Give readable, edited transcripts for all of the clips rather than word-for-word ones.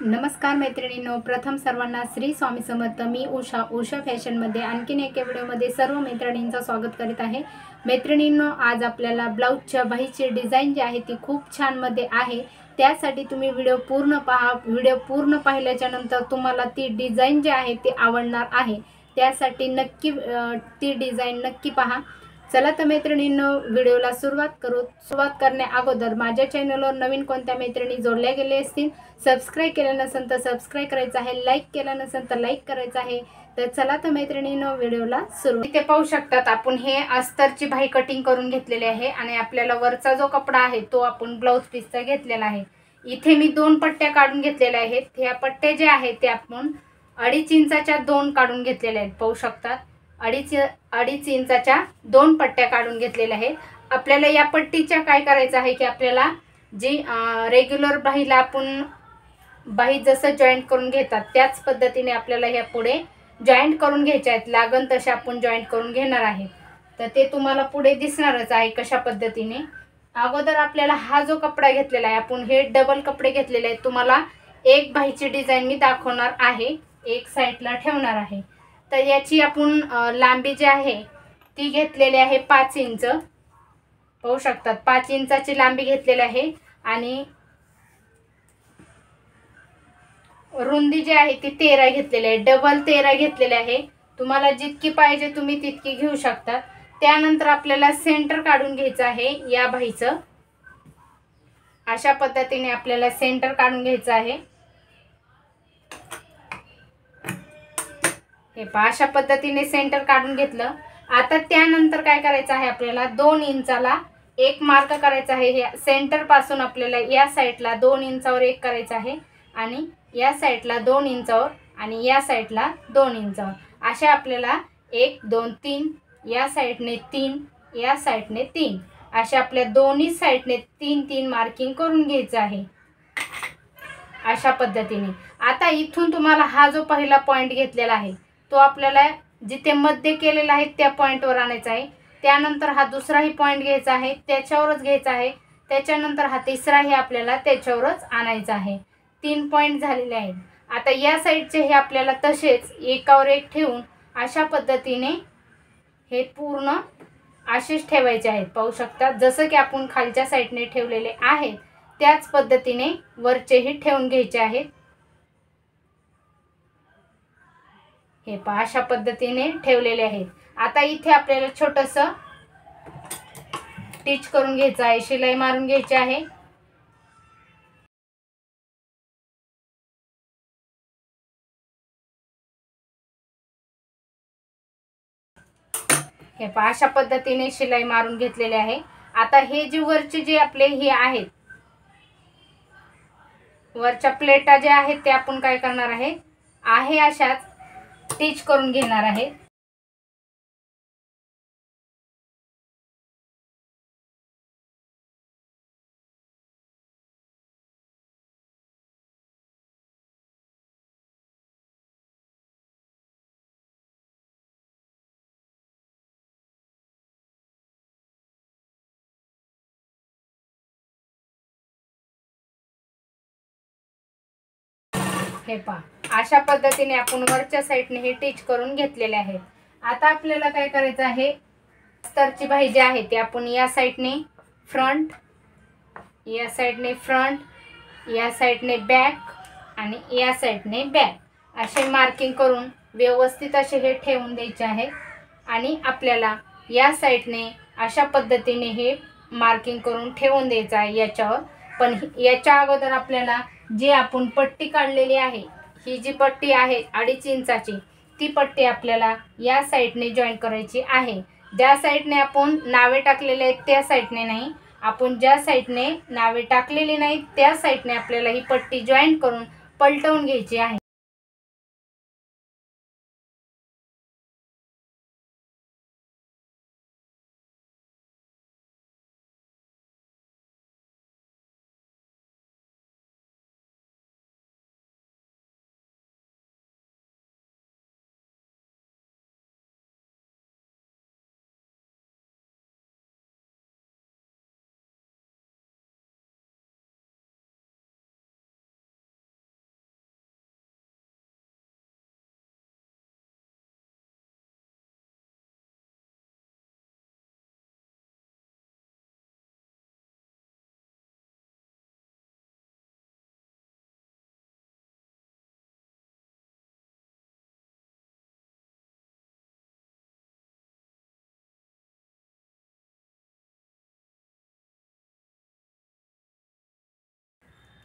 नमस्कार मैत्रिणींनो, प्रथम सर्वांना श्री स्वामी समर्थ। मी उषा फॅशनमध्ये आणखीन एका व्हिडिओमध्ये सर्व मैत्रिणींचं स्वागत करीत आहे। मैत्रिणींनो, आज आपल्याला ब्लाऊजच्या बाहीची डिझाईन जी आहे ती खूप छान मध्ये आहे। त्यासाठी तुम्ही व्हिडिओ पूर्ण पहा। व्हिडिओ पूर्ण पाहिल्याच्या नंतर तुम्हाला ती डिझाईन जी आहे ती आवडणार आहे। त्यासाठी नक्की ती डिझाईन नक्की पहा। चला तर मैत्रिणींनो, व्हिडिओला सुरुवात करू। सुरुवात करण्या अगोदर माझ्या चॅनलवर नवीन कोणत्या मैत्रिणी जोडल्या गेले असतील, सबस्क्राइब केलं नसेल तर सबस्क्राइब करायचं आहे, लाईक केलं नसेल तर लाईक करायचं आहे। तर चला तर मैत्रिणींनो, व्हिडिओला सुरू। इथे पाहू शकतात आपण हे अस्तरची बाही कटिंग करून घेतलेली आहे आणि आपल्याला वरचा जो कपडा आहे तो आपण ब्लाउज पीसचा घेतलेला आहे। इथे मी 2 पट्ट्या काढून घेतलेल्या आहेत। ह्या पट्ट्या जे आहेत ते आपण 2.5 इंचाच्या 2 काढून घेतलेल्या आहेत। पाहू शकतात 2.5 इंचाच्या 2 पट्ट्या काढून घेतलेल्या आहेत। आपल्याला या पट्टीच्या काय करायचं आहे की आपल्याला जी रेग्युलर बाहीला आपण बाही जसं जॉईंट करून घेतात त्याच पद्धतीने आपल्याला ह्या पुढे जॉईंट करून घ्यायच्या आहेत। लागन तसे आपण जॉईंट करून घेणार आहे। तर ते तुम्हाला पुढे दिसणारच आहे कशा पद्धतीने। अगोदर आपल्याला हा जो कपडा घेतलेला आहे, आपण हे डबल कपडे घेतलेले आहेत। तुम्हाला एक बाहीची डिझाईन मी दाखवणार आहे, एक साईडला ठेवणार आहे। तर याची आपण लांबी जी आहे ती घेतलेली आहे 5 इंच। पाहू शकतात 5 इंचाची लांबी घेतलेली आहे आणि रुंदी जी आहे ती 13 घेतलेली आहे। डबल 13 घेतलेले आहे। तुम्हाला जितकी पाहिजे तुम्ही तितकी घेऊ शकता। त्यानंतर आपल्याला सेंटर काढून घ्यायचं आहे या बाहीचं। अशा पद्धतीने आपल्याला सेंटर काढून घ्यायचं आहे। हे पहा, अशा पद्धतीने सेंटर काढून घेतलं। आता त्यानंतर काय करायचं आहे, आपल्याला 2 इंचाला एक मार्क करायचा आहे। हे सेंटर पासून आपल्याला या साईडला 2 इंचावर एक करायचं आहे आणि या साईडला 2 इंचावर आणि या साईडला 2 इंचावर अशा आपल्याला 1 2 3 या साईडने 3 या साईडने 3 अशा आपल्या दोन्ही साईडने 3 3 मार्किंग करून घ्यायचं आहे अशा पद्धतीने। आता इथून तुम्हाला हा जो पहिला पॉइंट घेतलेला आहे तो आपल्याला जिथे मध्य केलेला आहे त्या पॉइंटवर आणायचा आहे। त्यानंतर हा दुसराही पॉइंट घ्यायचा आहे, त्याच्यावरच घ्यायचा आहे। त्याच्यानंतर हा तिसराही आपल्याला त्याच्यावरच आणायचा आहे। 3 पॉइंट झालेले आहेत। आता या साईडचे हे आपल्याला तसेच एकावर एक ठेवून अशा पद्धतीने हे पूर्ण असेच ठेवायचे आहेत। पाहू शकता जसं की आपण खालच्या साईडने ठेवलेले आहेत त्याच पद्धतीने वरचेही ठेवून घ्यायचे आहेत। हे पहा, अशा पद्धतीने ठेवलेले आहेत। आता इथे आपल्याला छोटंसं स्टिच करून घ्यायचं आहे, शिलाई मारून घ्यायची आहे। हे पहा, अशा पद्धतीने शिलाई मारून घेतलेले आहे। आता हे जे वरचे जे आपले हे आहेत, वरच्या प्लेटा जे आहेत ते आपण काय करणार आहे अशाच स्टिच करून घेणार आहे। हे पहा, अशा पद्धतीने आपण वरच्या साईडने हे स्टिच करून घेतलेले आहे। आता आपल्याला काय करायचं आहे, अस्तरची बाही जी आहे ती आपण या साईडने फ्रंट, या साईडने फ्रंट, या साईडने बॅक आणि या साईडने बॅक असे मार्किंग करून व्यवस्थित असे हे ठेवून द्यायचे आहे। आणि आपल्याला या साईडने अशा पद्धतीने हे मार्किंग करून ठेवून द्यायचं आहे याच्यावर। पण याच्या अगोदर आपल्याला जे आपण पट्टी काढलेली आहे, ही जी पट्टी आहे 2.5 इंचाची, ती पट्टी आपल्याला या साईडने जॉईन करायची आहे। ज्या साईडने आपण नावे टाकलेले आहेत त्या साईडने नाही, आपण ज्या साईडने नावे टाकलेली नाही त्या साईडने आपल्याला ही पट्टी जॉईन करून पलटवून घ्यायची आहे।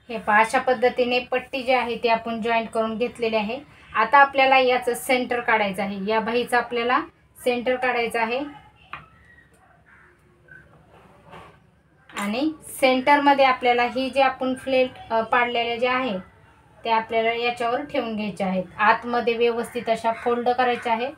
हे पहा अशा पद्धतीने पट्टी जी आहे ती आपण जॉईंट करून घेतलेली आहे। आता आपल्याला याचं सेंटर काढायचं आहे, या बाहीचा आपल्याला सेंटर काढायचं आहे आणि सेंटरमध्ये आपल्याला ही जी आपण फ्लेट पाडलेले जे आहे ते आपल्याला याच्यावर ठेवून घ्यायचे आहेत। आतमध्ये व्यवस्थित अशा फोल्ड करायच्या आहेत।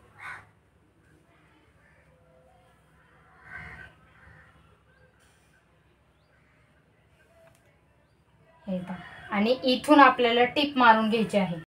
हे पहा आणि इथून आपल्याला टिप मारून घ्यायची आहे।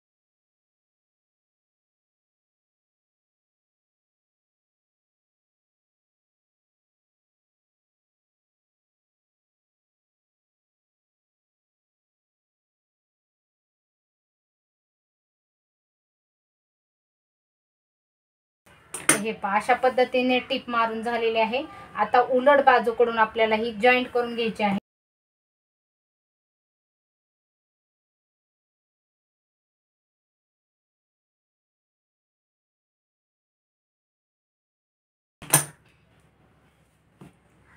हे पहा अशा पद्धतीने टिप मारून झालेली आहे। आता उलट बाजूकडून आपल्याला ही जॉईंट करून घ्यायची आहे।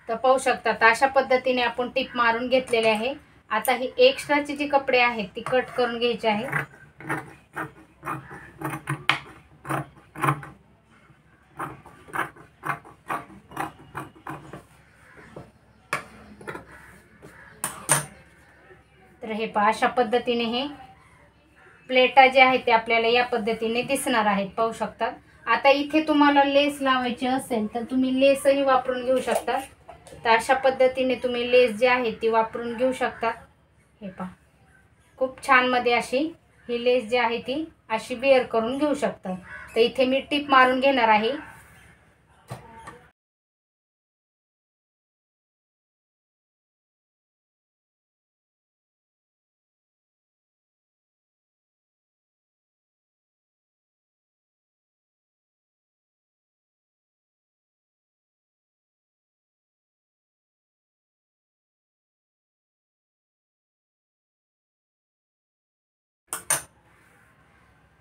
तर पाहू शकता अशा पद्धतीने आपण टिप मारून घेतलेले आहे। आता ही एक्स्ट्राची जी कपडे आहेत ती कट करून घ्यायची आहे। तर हे पहा अशा पद्धतीने हे प्लेटा जे आहेत ते आपल्याला या पद्धतीने दिसणार आहेत, पाहू शकता। आता इथे तुम्हाला लेस लावायची असेल तर तुम्ही लेसही वापरून घेऊ शकता। तर अशा पद्धतीने तुम्ही लेस जी आहे ती वापरून घेऊ शकता। हे पहा खूप छान मध्ये अशी ही लेस जी आहे ती अशी वेअर करून घेऊ शकता। तर इथे मी टिप मारून घेणार आहे।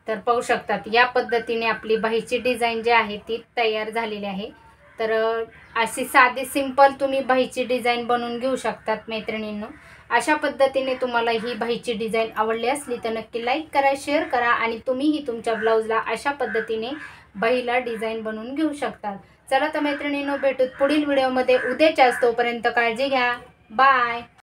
तर पाहू शकतात या पद्धतीने आपली बाहीची डिझाइन जी आहे ती तयार झालेली आहे। तर अशी साधी सिंपल तुम्ही बाहीची डिझाइन बनवून घेऊ शकतात मैत्रिणींनो। अशा पद्धतीने तुम्हाला ही बाहीची डिझाइन आवडली असली तर नक्की लाईक करा, शेअर करा आणि तुम्हीही तुमच्या ब्लाउजला अशा पद्धतीने बाहीला डिझाइन बनवून घेऊ शकतात। चला तर मैत्रिणींनो भेटूत पुढील व्हिडिओमध्ये उद्याच्याच, तोपर्यंत काळजी घ्या, बाय।